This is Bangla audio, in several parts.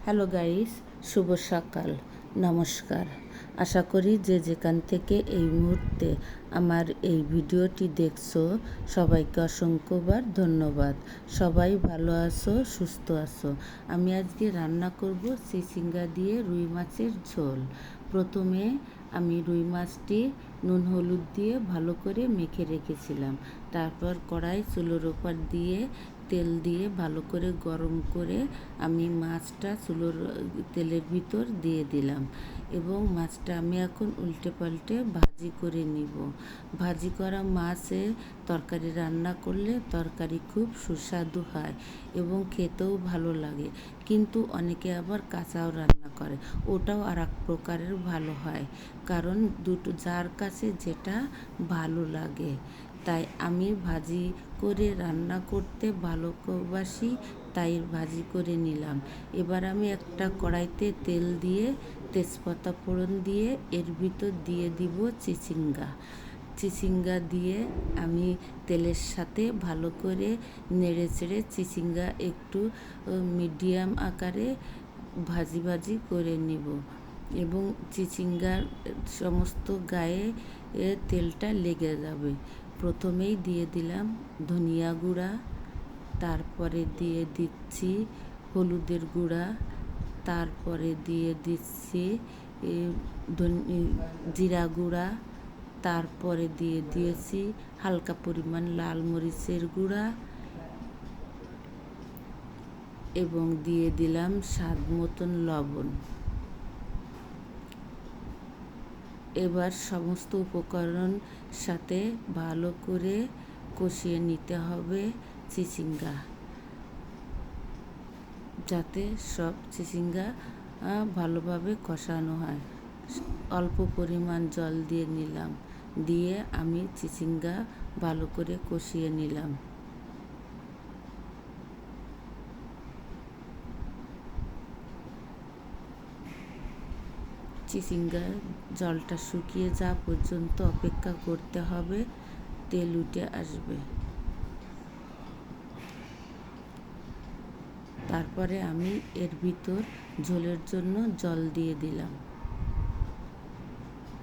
হ্যালো গাইস, শুভ সকাল, নমস্কার। আশা করি যে যেখান থেকে এই মুহূর্তে আমার এই ভিডিওটি দেখছো সবাইকে অসংখ্যবার ধন্যবাদ। সবাই ভালো আছো, সুস্থ আছো। আমি আজকে রান্না করব চিচিঙ্গা দিয়ে রুই মাছের ঝোল। প্রথমে আমি রুই মাছটি নুন হলুদ দিয়ে ভালো করে মেখে রেখেছিলাম। তারপর কড়াই চুলোর ওপর দিয়ে তেল দিয়ে ভালো করে গরম করে আমি মাছটা তেলের ভিতর দিয়ে দিলাম এবং মাছটা আমি এখন উল্টে পাল্টে ভাজি করে নিব। ভাজি করা মাছে তরকারি রান্না করলে তরকারি খুব সুস্বাদু হয় এবং খেতেও ভালো লাগে, কিন্তু অনেকে আবার কাঁচাও রান্না করে, ওটাও আর এক প্রকারের ভালো হয়, কারণ দুটো যার কাছে যেটা ভালো লাগে। তাই আমি ভাজি করে রান্না করতে ভালোবাসি, তাই ভাজি করে নিলাম। এবার আমি একটা কড়াইতে তেল দিয়ে তেজপাতা ফোড়ন দিয়ে এর ভিতর দিয়ে দিব চিচিঙ্গা দিয়ে আমি তেলের সাথে ভালো করে নেড়ে চেড়ে চিচিঙ্গা একটু মিডিয়াম আকারে ভাজি করে নিব এবং চিচিঙ্গার সমস্ত গায়ে তেলটা লেগে যাবে। প্রথমেই দিয়ে দিলাম ধনিয়া গুঁড়া, তারপরে দিয়ে দিচ্ছি হলুদের গুঁড়া, তারপরে দিয়ে দিচ্ছি জিরা গুঁড়া, তারপরে দিয়ে দিয়েছি হালকা পরিমাণ লাল মরিচের গুঁড়া এবং দিয়ে দিলাম স্বাদ মতন লবণ। এবার সমস্ত উপকরণ সাথে ভালো করে কষিয়ে নিতে হবে চিচিঙ্গা, যাতে সব চিচিঙ্গা ভালোভাবে কষানো হয়। অল্প পরিমাণ জল দিয়ে নিলাম, দিয়ে আমি চিচিঙ্গা ভালো করে কষিয়ে নিলাম। চিচিঙ্গার জলটা শুকিয়ে যাওয়া পর্যন্ত অপেক্ষা করতে হবে, তেল উঠে আসবে। তারপরে আমি এর ভিতর ঝোলের জন্য জল দিয়ে দিলাম।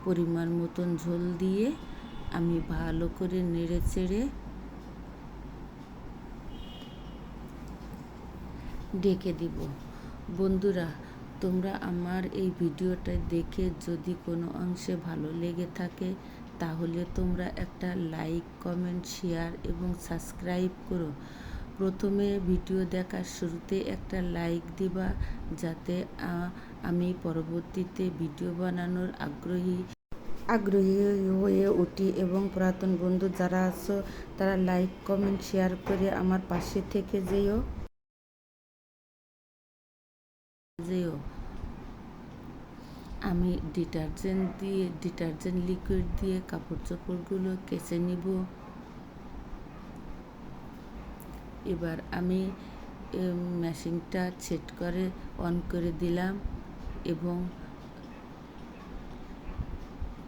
পরিমাণ মতন ঝোল দিয়ে আমি ভালো করে নেড়ে চেড়ে ঢেকে দিব। বন্ধুরা, তোমরা আমার এই ভিডিওটা দেখে যদি কোনো অংশে ভালো লেগে থাকে তাহলে তোমরা একটা লাইক, কমেন্ট, শেয়ার এবং সাবস্ক্রাইব করো। প্রথমে ভিডিও দেখার শুরুতে একটা লাইক দিবা, যাতে আমি পরবর্তীতে ভিডিও বানানোর আগ্রহী হয়ে উঠি এবং পুরাতন বন্ধু যারা আছো তারা লাইক, কমেন্ট, শেয়ার করে আমার পাশে থেকে যেও। আমি ডিটারজেন্ট লিকুইড দিয়ে কাপড় চোপড়গুলো কেচে নিব। এবার আমি মেশিনটা সেট করে অন করে দিলাম এবং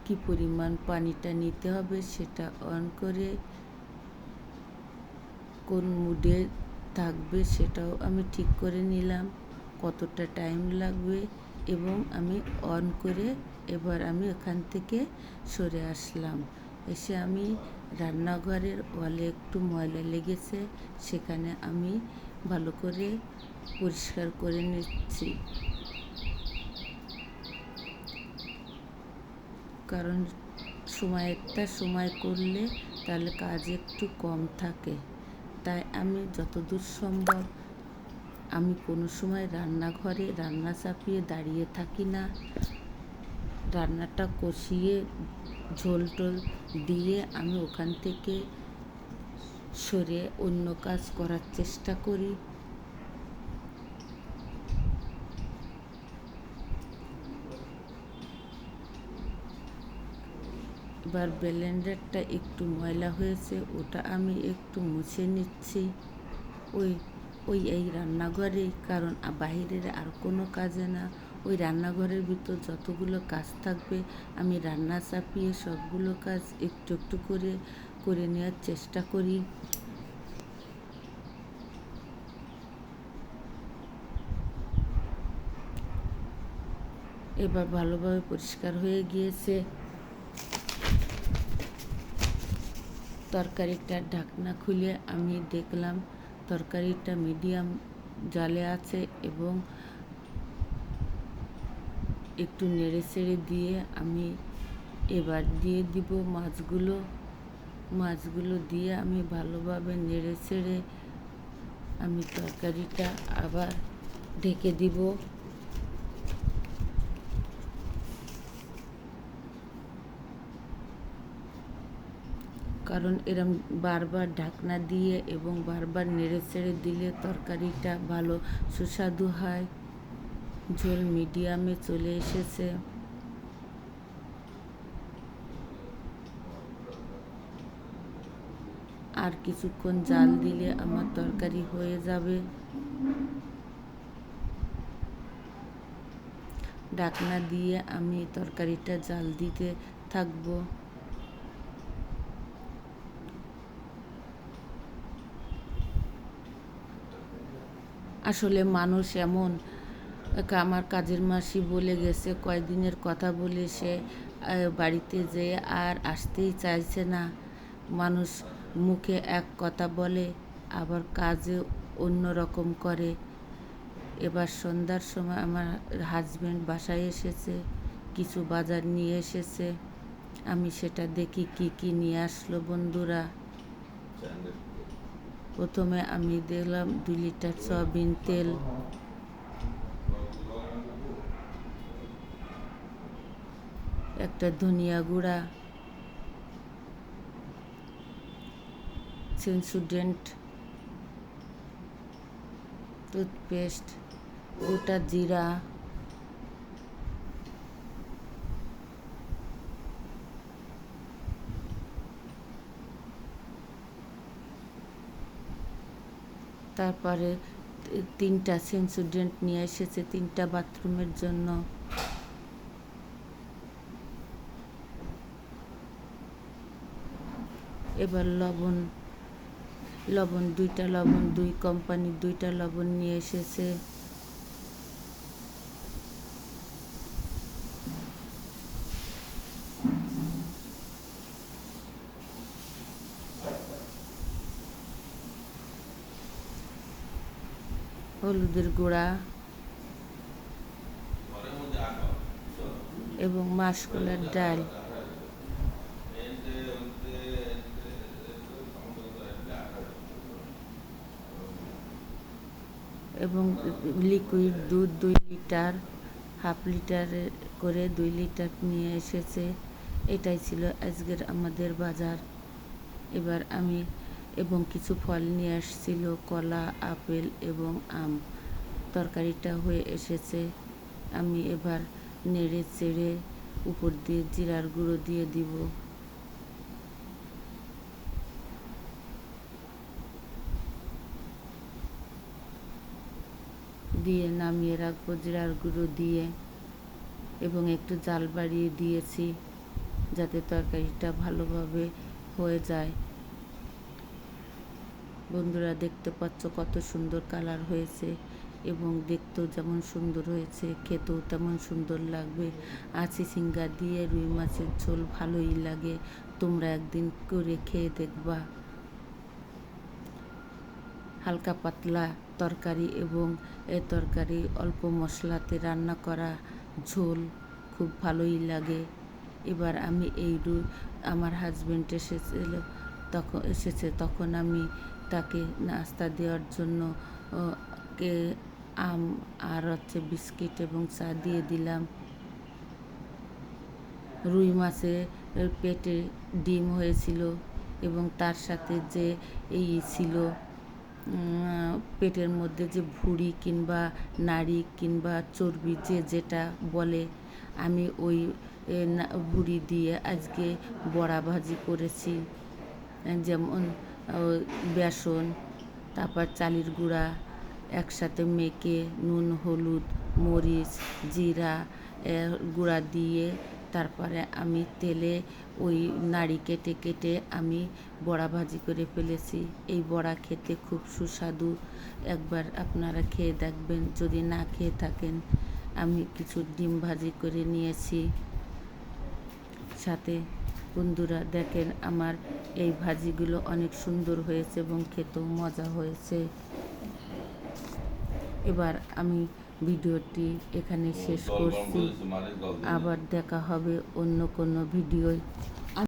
কি পরিমাণ পানিটা নিতে হবে সেটা অন করে কোন মুডে থাকবে সেটাও আমি ঠিক করে নিলাম, কতটা টাইম লাগবে, এবং আমি অন করে এবার আমি এখান থেকে সরে আসলাম। এসে আমি রান্নাঘরের ওয়ালে একটু ময়লা লেগেছে, সেখানে আমি ভালো করে পরিষ্কার করে নিচ্ছি, কারণ সময় করলে তাহলে কাজ একটু কম থাকে। তাই আমি যতদূর সম্ভব আমি কোনো সময় রান্নাঘরে রান্না চাপিয়ে দাঁড়িয়ে থাকি না, রান্নাটা কষিয়ে ঝোল টোল দিয়ে আমি ওখান থেকে সরে অন্য কাজ করার চেষ্টা করি। এবার ব্লেন্ডারটা একটু ময়লা হয়েছে, ওটা আমি একটু মুছে নিচ্ছি এই রান্নাঘরেই, কারণ বাহিরের আর কোনো কাজে না, ওই রান্নাঘরের ভিতর যতগুলো কাজ থাকবে আমি রান্না চাপিয়ে সবগুলো কাজ একটু একটু করে নেওয়ার চেষ্টা করি। এবার ভালোভাবে পরিষ্কার হয়ে গিয়েছে। তরকারিটার ঢাকনা খুলে আমি দেখলাম তরকারিটা মিডিয়াম জালে আছে এবং একটু নেড়েচেড়ে দিয়ে আমি এবার দিয়ে দিব মাছগুলো দিয়ে আমি ভালোভাবে নেড়েচেড়ে আমি তরকারিটা আবার ঢেকে দিব। কারণ এরম বারবার ঢাকনা দিয়ে এবং বারবার নেড়েচেড়ে দিলে তরকারিটা ভালো সুস্বাদু হয়। ঝোল মিডিয়ামে চলে এসেছে। আর কিছুক্ষণ জাল দিলে আমার তরকারি হয়ে যাবে। ঢাকনা দিয়ে আমি তরকারিটা জাল দিতে থাকবো। আসলে মানুষ এমন, আমার কাজের মাসি বলে গেছে কয়দিনের কথা বলে সে বাড়িতে যেয়ে আর আসতেই চাইছে না। মানুষ মুখে এক কথা বলে আবার কাজে অন্য রকম করে। এবার সন্ধ্যার সময় আমার হাজব্যান্ড বাসায় এসেছে, কিছু বাজার নিয়ে এসেছে। আমি সেটা দেখি কি কি নিয়ে আসলো বন্ধুরা। প্রথমে আমি দেখলাম 2 লিটার সয়াবিন তেল, একটা ধনিয়া গুঁড়া, সেন্সোডেন্ট টুথপেস্ট, গোটা জিরা, তারপরে 3টা সেন্সোডেন্ট নিয়ে এসেছে 3টা বাথরুমের জন্য। এবার লবণ 2টা লবণ, 2 কোম্পানির 2টা লবণ নিয়ে এসেছে। হলুদের গুঁড়া এবং মাসকলাইর ডাল। এবং লিকুইড দুধ 2 লিটার, হাফ লিটার করে 2 লিটার নিয়ে এসেছে। এটাই ছিল আজকের আমাদের বাজার। এবার আমি এবং কিছু ফল নিয়ে আসছিল, কলা, আপেল এবং আম। তরকারিটা হয়ে এসেছে। আমি এবার নেড়ে চেড়ে উপর দিয়ে জিরার গুঁড়ো দিয়ে দিব। দিয়ে নামিয়ে রাখবো জিরার গুঁড়ো দিয়ে, এবং একটু জাল বাড়িয়ে দিয়েছি যাতে তরকারিটা ভালোভাবে হয়ে যায়। বন্ধুরা দেখতে পাচ্ছ কত সুন্দর কালার হয়েছে এবং দেখতেও যেমন সুন্দর হয়েছে খেতেও তেমন সুন্দর লাগবে। আঁচি ঝিঙ্গা দিয়ে রুই মাছের ঝোল ভালোই লাগে, তোমরা একদিন করে খেয়ে দেখবা। হালকা পাতলা তরকারি এবং এ তরকারি অল্প মশলাতে রান্না করা ঝোল খুব ভালোই লাগে। এবার আমি আমার হাজব্যান্ড এসেছে তখন আমি তাকে নাস্তা দেওয়ার জন্য আম আর বিস্কিট এবং চা দিয়ে দিলাম। রুই মাছের পেটে ডিম হয়েছিল এবং তার সাথে যে ছিল পেটের মধ্যে যে ভুঁড়ি কিংবা নাড়ি কিংবা চর্বি যেটা বলে, আমি ওই ভুঁড়ি দিয়ে আজকে বড়া ভাজি করেছি। যেমন বেসন, তারপর চালের গুঁড়া একসাথে মেখে নুন, হলুদ, মরিচ, জিরা গুঁড়া দিয়ে তারপরে আমি তেলে ওই নাড়ি কেটে কেটে আমি বড়া ভাজি করে ফেলেছি। এই বড়া খেতে খুব সুস্বাদু। একবার আপনারা খেয়ে দেখবেন যদি না খেয়ে থাকেন। আমি কিছু ডিম ভাজি করে নিয়েছি। সাথে বন্ধুরা দেখেন আমার এই ভাজিগুলো অনেক সুন্দর হয়েছে এবং খেতেও মজা হয়েছে। এবার আমি ভিডিওটি এখানে শেষ করছি। আবার দেখা হবে অন্য কোনো ভিডিওয়।